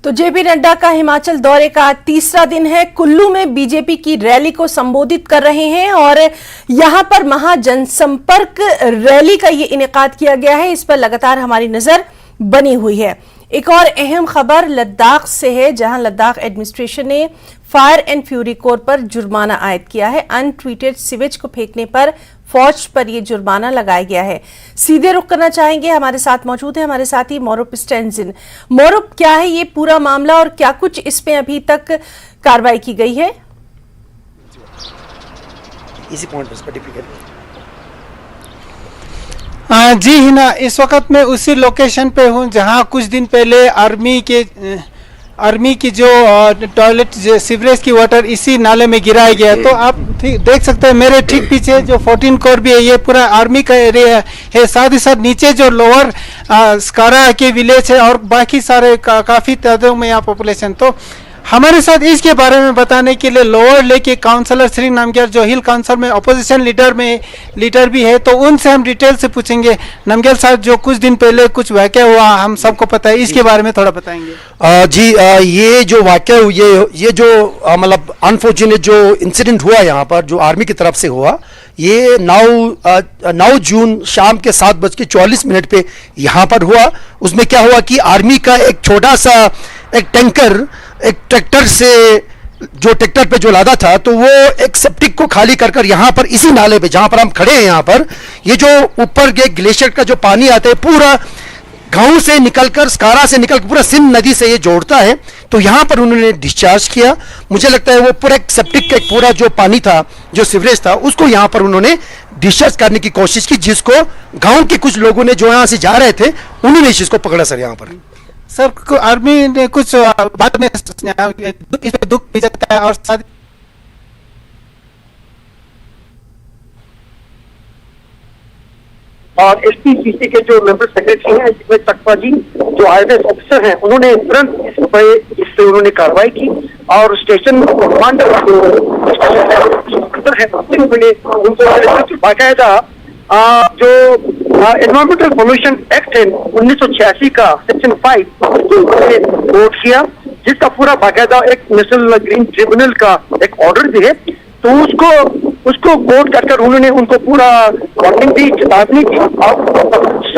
तो जेपी नड्डा का हिमाचल दौरे का तीसरा दिन है। कुल्लू में बीजेपी की रैली को संबोधित कर रहे हैं और यहां पर महाजनसंपर्क रैली का ये इनेकाद किया गया है। इस पर लगातार हमारी नजर बनी हुई है। एक और अहम खबर लद्दाख से है, जहां लद्दाख एडमिनिस्ट्रेशन ने फायर एंड फ्यूरी कोर पर जुर्माना आयद किया है। अनट्रीटेड सीवेज को फेंकने पर फौज पर यह जुर्माना लगाया गया है। सीधे रुख करना चाहेंगे, हमारे साथ मौजूद है हमारे साथी मौरूफ स्टेंजिन। मौरूफ, क्या है ये पूरा मामला और क्या कुछ इसमें अभी तक कार्रवाई की गई है? इसी पॉइंट पर जी हिना, इस वक्त मैं उसी लोकेशन पे हूँ जहाँ कुछ दिन पहले आर्मी की जो टॉयलेट सीवरेज की वाटर इसी नाले में गिराया गया। तो आप देख सकते हैं मेरे ठीक पीछे जो 14 कोर भी है, ये पूरा आर्मी का एरिया है। साथ ही साथ नीचे जो लोअर स्कारा के विलेज है और बाकी सारे काफ़ी तादाद में यहाँ पॉपुलेशन। तो हमारे साथ इसके बारे में बताने के लिए लोअर ले के काउंसलर श्री नमग्याल, जो हिल काउंसिल में अपोजिशन लीडर भी है, तो उनसे हम डिटेल से पूछेंगे। नमग्याल साहब, जो कुछ दिन पहले कुछ वाक़या हुआ हम सबको पता है, इसके बारे में थोड़ा बताएंगे। जी, ये जो वाक़या ये जो मतलब अनफॉर्चुनेट जो इंसिडेंट हुआ यहाँ पर जो आर्मी की तरफ से हुआ, ये 9 जून शाम के 7:44 पे यहाँ पर हुआ। उसमें क्या हुआ कि आर्मी का एक छोटा सा एक टैंकर एक ट्रैक्टर से जो ट्रैक्टर पे जो लादा था, तो वो एक सेप्टिक को खाली कर यहाँ पर इसी नाले पे जहाँ पर हम खड़े हैं, यहाँ पर ये जो ऊपर के ग्लेशियर का जो पानी आता है पूरा गांव से निकलकर स्कारा से निकलकर पूरा सिंध नदी से ये जोड़ता है, तो यहाँ पर उन्होंने डिस्चार्ज किया। मुझे लगता है वो पूरा एक सेप्टिक का एक पूरा जो पानी था, जो सीवरेज था, उसको यहाँ पर उन्होंने डिस्चार्ज करने की कोशिश की, जिसको गांव के कुछ लोगों ने जो यहाँ से जा रहे थे उन्होंने इस चीज को पकड़ा। सर, यहाँ पर सर आर्मी ने कुछ बाद में इस पे दुख भी जताया और साथ और एसपीसीसी के जो मेंबर सेक्रेटरी हैं जिसमें तकवा जी जो आईएएस ऑफिसर हैं, उन्होंने तुरंत इस पे उन्होंने कार्रवाई की और स्टेशन कमांडर उनको बाकायदा जो एनवायरमेंटल पोल्यूशन एक्ट है 1986 का सेक्शन 5 जो उन्होंने वोट किया, जिसका पूरा बाकायदा एक नेशनल ग्रीन ट्रिब्यूनल का एक ऑर्डर भी है, तो उसको वोट कर उन्होंने उनको पूरा वार्निंग दी, चेतावनी दी और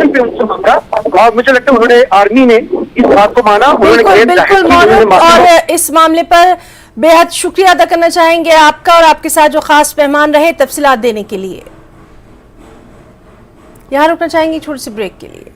पे उनसे मांगा। और मुझे लगता है उन्होंने आर्मी ने इस बात को माना। बिल्कुल। और इस मामले पर बेहद शुक्रिया अदा करना चाहेंगे आपका और आपके साथ जो खास मेहमान रहे तफसीलात देने के लिए। यहाँ रुकना चाहेंगे छोटी सी ब्रेक के लिए।